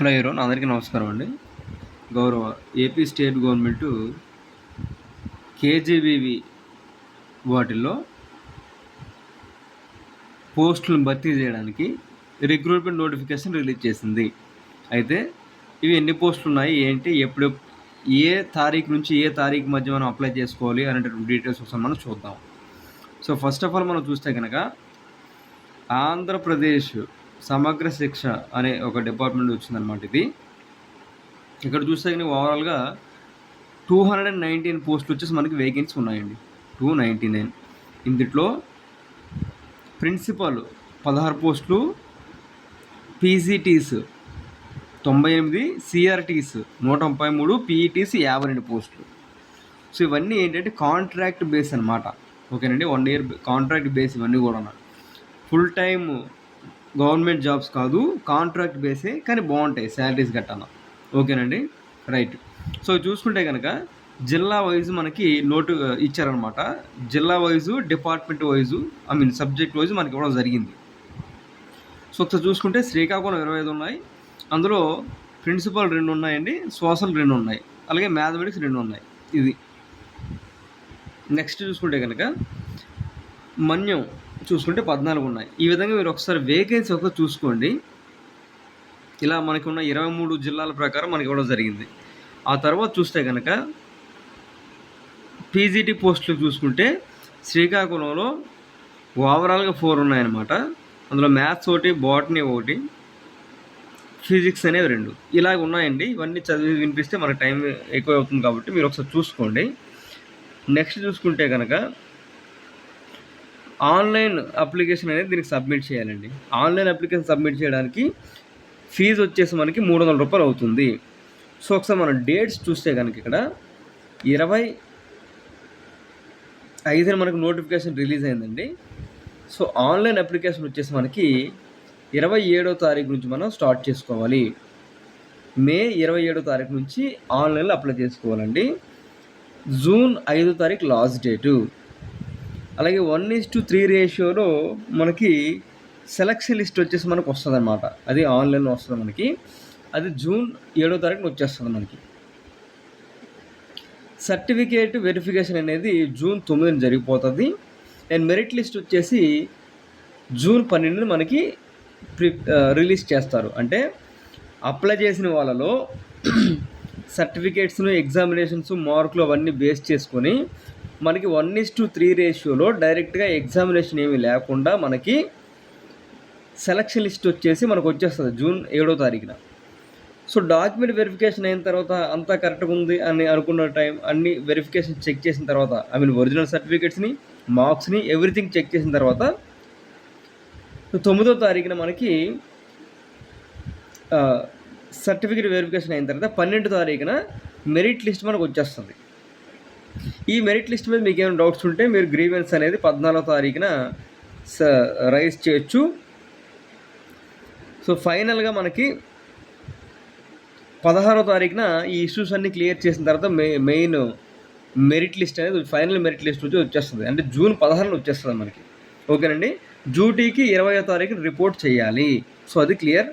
Hello everyone అందరికీ నమస్కారం అండి. గౌరవ ఏపీ స్టేట్ గవర్నమెంటు కేజీబీవి వాటిల్లో పోస్టులను భర్తీ చేయడానికి రిక్రూట్మెంట్ నోటిఫికేషన్ రిలీజ్ చేసింది. అయితే ఇవి ఎన్ని పోస్టులు ఉన్నాయి, ఏంటి, ఎప్పుడు, ఏ తారీఖు నుంచి ఏ తారీఖు మధ్య మనం అప్లై చేసుకోవాలి అనేటువంటి డీటెయిల్స్ ఒకసారి మనం చూద్దాం. సో ఫస్ట్ ఆఫ్ ఆల్ మనం చూస్తే కనుక ఆంధ్రప్రదేశ్ సమగ్ర శిక్ష అనే ఒక డిపార్ట్మెంట్ వచ్చిందనమాట. ఇది ఇక్కడ చూస్తే కానీ ఓవరాల్గా 219 పోస్టులు వచ్చేసి మనకి వేకెన్సీ ఉన్నాయండి. 299. ఇందులో ప్రిన్సిపల్ 16 పోస్టులు, పీజీటీస్ 98, సిఆర్టీస్ 133, పీఈటీస్ 52 పోస్టులు. సో ఇవన్నీ ఏంటంటే కాంట్రాక్ట్ బేస్ అనమాట. ఓకేనండి, 1 year కాంట్రాక్ట్ బేస్. ఇవన్నీ కూడా ఫుల్ టైమ్ గవర్నమెంట్ జాబ్స్ కాదు, కాంట్రాక్ట్ బేసే, కానీ బాగుంటాయి శాలరీస్ గట్టాన. ఓకేనండి, రైట్. సో చూసుకుంటే కనుక జిల్లా వైజు మనకి నోటు ఇచ్చారనమాట. జిల్లా wise, department wise, subject wise మనకి ఇవ్వడం జరిగింది. సో ఒకసారి చూసుకుంటే శ్రీకాకుళం 25 ఉన్నాయి. అందులో ప్రిన్సిపల్ 2 ఉన్నాయండి, సోషల్ 2 ఉన్నాయి, అలాగే మ్యాథమెటిక్స్ 2 ఉన్నాయి. ఇది నెక్స్ట్ చూసుకుంటే కనుక మన్యం చూసుకుంటే 14 ఉన్నాయి. ఈ విధంగా మీరు ఒకసారి వేకెన్సీ ఒకసారి చూసుకోండి. ఇలా మనకు ఉన్న 23 జిల్లాల ప్రకారం మనకి ఇవ్వడం జరిగింది. ఆ తర్వాత చూస్తే కనుక పీజీటీ పోస్టులు చూసుకుంటే శ్రీకాకుళంలో ఓవరాల్గా 4 ఉన్నాయన్నమాట. అందులో మ్యాథ్స్ ఒకటి, బాటనీ ఒకటి, ఫిజిక్స్ అనేవి 2 ఇలాగ ఉన్నాయండి. ఇవన్నీ చదివి వినిపిస్తే మనకు టైం ఎక్కువ అవుతుంది కాబట్టి మీరు ఒకసారి చూసుకోండి. నెక్స్ట్ చూసుకుంటే కనుక ఆన్లైన్ అప్లికేషన్ అనేది దీనికి సబ్మిట్ చేయాలండి. ఆన్లైన్ అప్లికేషన్ సబ్మిట్ చేయడానికి ఫీజు వచ్చేసి మనకి 300 రూపాయలు అవుతుంది. సో ఒకసారి మనం డేట్స్ చూస్తే కనుక ఇక్కడ 25 మనకు నోటిఫికేషన్ రిలీజ్ అయిందండి. సో ఆన్లైన్ అప్లికేషన్ వచ్చేసి మనకి 27వ తారీఖు నుంచి మనం స్టార్ట్ చేసుకోవాలి. మే 27వ తారీఖు నుంచి ఆన్లైన్లో అప్లై చేసుకోవాలండి. జూన్ 5వ తారీఖు లాస్ట్ డేటు. అలాగే 1:3 రేషియోలో మనకి సెలక్షన్ లిస్ట్ వచ్చేసి మనకు వస్తుంది అనమాట. అది ఆన్లైన్లో వస్తుంది మనకి. అది జూన్ 7వ తారీఖున వచ్చేస్తుంది మనకి. సర్టిఫికేట్ వెరిఫికేషన్ అనేది జూన్ 9న జరిగిపోతుంది. అండ్ మెరిట్ లిస్ట్ వచ్చేసి జూన్ 12న మనకి రిలీజ్ చేస్తారు. అంటే అప్లై చేసిన వాళ్ళలో సర్టిఫికేట్స్ను, ఎగ్జామినేషన్స్, మార్కులు అవన్నీ బేస్ చేసుకొని మనకి 1:3 రేషియోలో డైరెక్ట్గా ఎగ్జామినేషన్ ఏమీ లేకుండా మనకి సెలక్షన్ లిస్ట్ వచ్చేసి మనకు వచ్చేస్తుంది జూన్ 7వ తారీఖున. సో డాక్యుమెంట్ వెరిఫికేషన్ అయిన తర్వాత అంతా కరెక్ట్గా ఉంది అని అనుకున్న టైం అన్ని వెరిఫికేషన్ చెక్ చేసిన తర్వాత, ఒరిజినల్ సర్టిఫికేట్స్ని, మార్క్స్ని, ఎవ్రీథింగ్ చెక్ చేసిన తర్వాత 9వ తారీఖున మనకి సర్టిఫికేట్ వెరిఫికేషన్ అయిన తర్వాత 12వ తారీఖున మెరిట్ లిస్ట్ మనకు వచ్చేస్తుంది. ఈ మెరిట్ లిస్ట్ మీద మీకు ఏమైనా డౌట్స్ ఉంటే మీరు గ్రీవెన్స్ అనేది 14వ తారీఖున రైజ్ చేయొచ్చు. సో ఫైనల్గా మనకి 16వ తారీఖున ఈ ఇష్యూస్ అన్నీ క్లియర్ చేసిన తర్వాత మెయిన్ మెరిట్ లిస్ట్ అనేది, ఫైనల్ మెరిట్ లిస్ట్ వచ్చేస్తుంది. అంటే జూన్ 16న వచ్చేస్తుంది మనకి. ఓకేనండి, డ్యూటీకి 20వ తారీఖున రిపోర్ట్ చేయాలి. సో అది క్లియర్.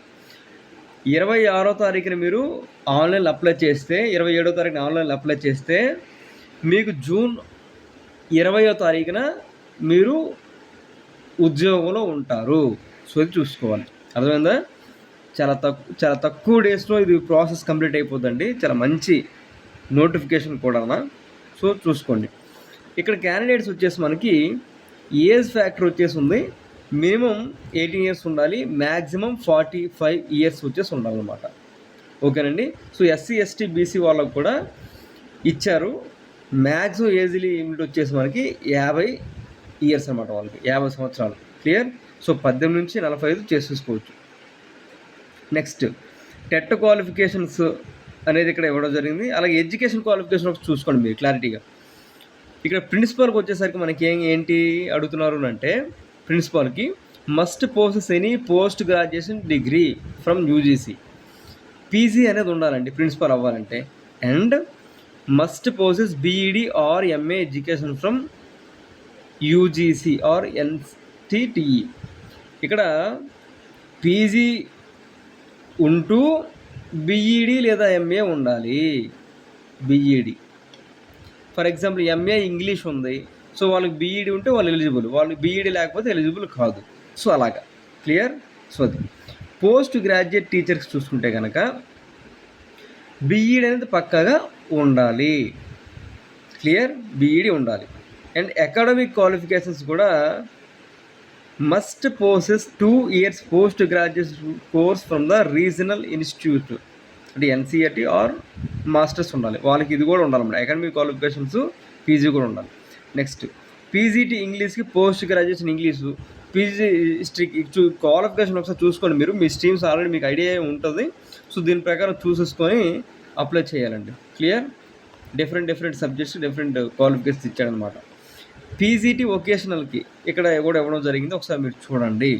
26వ తారీఖున మీరు ఆన్లైన్లో అప్లై చేస్తే, 27వ తారీఖున ఆన్లైన్లో అప్లై చేస్తే మీకు జూన్ 20వ తారీఖున మీరు ఉద్యోగంలో ఉంటారు. సో ఇది చూసుకోవాలి. అర్థమైందా? చాలా తక్కువ డేస్లో ఇది ప్రాసెస్ కంప్లీట్ అయిపోతుందండి. చాలా మంచి నోటిఫికేషన్ కూడా. సో చూసుకోండి. ఇక్కడ క్యాండిడేట్స్ వచ్చేసి మనకి ఏజ్ ఫ్యాక్టర్ వచ్చేసి ఉంది. మినిమం 18 years ఉండాలి, మ్యాక్సిమం 45 years వచ్చేసి ఉండాలన్నమాట. ఓకేనండి. సో ఎస్సీ, ఎస్టీ, బీసీ వాళ్ళకు కూడా ఇచ్చారు. మ్యాక్సిమం ఏజ్ లిమిట్ వచ్చేసి మనకి 50 years అనమాట. వాళ్ళకి 50 సంవత్సరాలు. క్లియర్. సో 18 నుంచి 45 చేసేసుకోవచ్చు. నెక్స్ట్ టెట్ క్వాలిఫికేషన్స్ అనేది ఇక్కడ ఇవ్వడం జరిగింది. అలాగే ఎడ్యుకేషన్ క్వాలిఫికేషన్ ఒకటి చూసుకోండి మీరు క్లారిటీగా. ఇక్కడ ప్రిన్సిపల్కి వచ్చేసరికి మనకి ఏంటి అడుగుతున్నారు అంటే, ప్రిన్సిపల్కి must possess any post graduation degree from UGC. PG అనేది ఉండాలండి ప్రిన్సిపల్ అవ్వాలంటే. And must possess B Ed or MA education from UGC or NCTE. ఇక్కడ పీజీ ఉంటూ బీఈడి లేదా ఎంఏ ఉండాలి. B Ed for example MA English ఉంది, సో వాళ్ళకి బీఈడి ఉంటే వాళ్ళు ఎలిజిబుల్, వాళ్ళు బీఈడి లేకపోతే ఎలిజిబుల్ కాదు. సో అలాగా క్లియర్. సో అది పోస్ట్ గ్రాడ్యుయేట్ టీచర్స్ చూసుకుంటే కనుక బీఈడి అనేది పక్కాగా ఉండాలి. క్లియర్, బీఈడి ఉండాలి. అండ్ అకాడమిక్ క్వాలిఫికేషన్స్ కూడా must possess 2 years post graduate course from the regional institute, అంటే ఎన్సీఆర్టీ ఆర్ మాస్టర్స్ ఉండాలి. వాళ్ళకి ఇది కూడా ఉండాలన్నమాట, అకాడమిక్ క్వాలిఫికేషన్స్ పీజీ కూడా ఉండాలి. నెక్స్ట్ పీజీటీ ఇంగ్లీష్కి పోస్ట్ గ్రాడ్యుయేషన్ ఇంగ్లీషు, పీజీ హిస్టరీకి క్వాలిఫికేషన్ ఒకసారి చూసుకోండి. మీరు మీ స్ట్రీమ్స్ ఆల్రెడీ మీకు ఐడియా ఉంటుంది, సో దీని ప్రకారం చూసేసుకొని అప్లై చేయాలండి. Clear. Different subjects different qualifications ఇచ్చాడనమాట. పీజీటీ వొకేషనల్కి ఇక్కడ కూడా ఇవ్వడం జరిగింది, ఒకసారి మీరు చూడండి.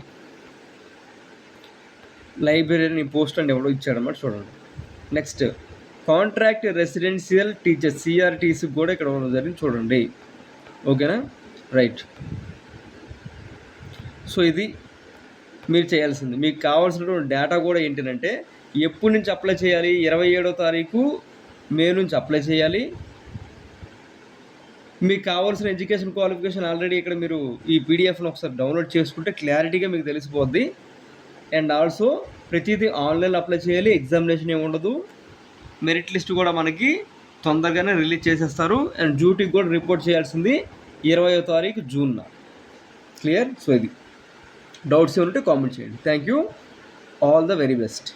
లైబ్రరీ పోస్ట్ అని ఎవడో ఇచ్చాడన్నమాట, చూడండి. Next contract residential teachers CRTC కూడా ఇక్కడ ఇవ్వడం జరిగింది, చూడండి. ఓకేనా, రైట్. సో ఇది మీరు చేయాల్సింది. మీకు కావాల్సినటువంటి డేటా కూడా ఏంటంటే ఎప్పటి నుంచి అప్లై చేయాలి, 27వ తారీఖు మే నుంచి అప్లై చేయాలి. మీకు కావాల్సిన ఎడ్యుకేషన్ క్వాలిఫికేషన్ ఆల్రెడీ ఇక్కడ మీరు ఈ పీడిఎఫ్ను ఒకసారి డౌన్లోడ్ చేసుకుంటే క్లారిటీగా మీకు తెలిసిపోద్ది. అండ్ ఆల్సో ప్రతిదీ ఆన్లైన్లో అప్లై చేయాలి, ఎగ్జామినేషన్ ఏమి ఉండదు. మెరిట్ లిస్ట్ కూడా మనకి తొందరగానే రిలీజ్ చేసేస్తారు. అండ్ డ్యూటీకి కూడా రిపోర్ట్ చేయాల్సింది 20వ తారీఖు జూన్న. క్లియర్. సో ఇది డౌట్స్ ఏమంటే కామెంట్ చేయండి. Thank you, all the very best.